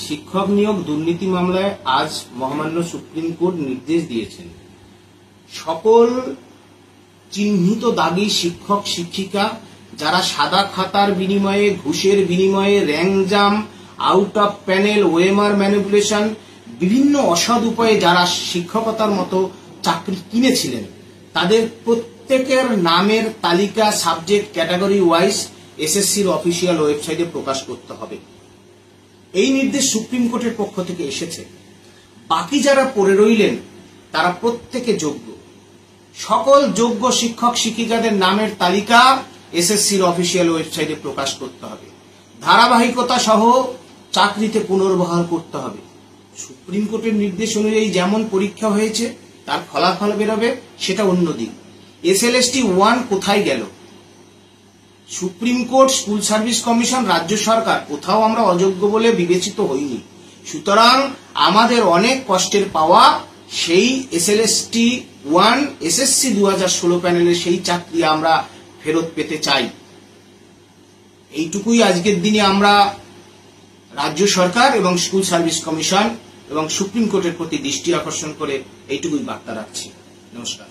শিক্ষক নিয়োগ দুর্নীতি মামলায় আজ মহামান্য সুপ্রিম কোর্ট নির্দেশ দিয়েছেন, সকল চিহ্নিত দাগী শিক্ষক শিক্ষিকা যারা সাদা খাতার বিনিময়ে, ঘুষের বিনিময়ে, র্যাংজাম, out of panel, OMR manipulation, বিভিন্ন অসৎ উপায়ে যারা শিক্ষকতার মতো চাকরি কিনেছিলেন, তাদের প্রত্যেকের নামের তালিকা সাবজেক্ট ক্যাটাগরি ওয়াইজ এসএসসির অফিসিয়াল ওয়েবসাইটে প্রকাশ করতে হবে। এই নির্দেশ সুপ্রিম কোর্টের পক্ষ থেকে এসেছে। বাকি যারা পড়ে রইলেন তারা প্রত্যেকে যোগ্য। সকল যোগ্য শিক্ষক শিক্ষিকাদের নামের তালিকা এসএসসির অফিসিয়াল ওয়েবসাইটে প্রকাশ করতে হবে। ধারাবাহিকতা সহ চাকরিতে পুনর্বহাল করতে হবে। সুপ্রিম কোর্টের নির্দেশ অনুযায়ী যেমন পরীক্ষা হয়েছে তার ফলাফল বেরোবে, সেটা অন্য দিক। এসএলএসটি 1 কোথায় গেল? Supreme court, school service commission, রাজ্য সরকার, কোথাও আমরা অযোগ্য বলে বিবেচিত হইনি। সুতরাং আমাদের অনেক কষ্টের পাওয়া সেই এসএলএসটি 1 এসএসসি 2016 প্যানেলের সেই চাকরি আমরা ফেরত পেতে চাই। এইটুকুই আজকের দিনে আমরা রাজ্য সরকার এবং স্কুল সার্ভিস কমিশন এবং সুপ্রিম কোর্টের প্রতি দৃষ্টি আকর্ষণ করে এইটুকুই বার্তা রাখছি। নমস্কার।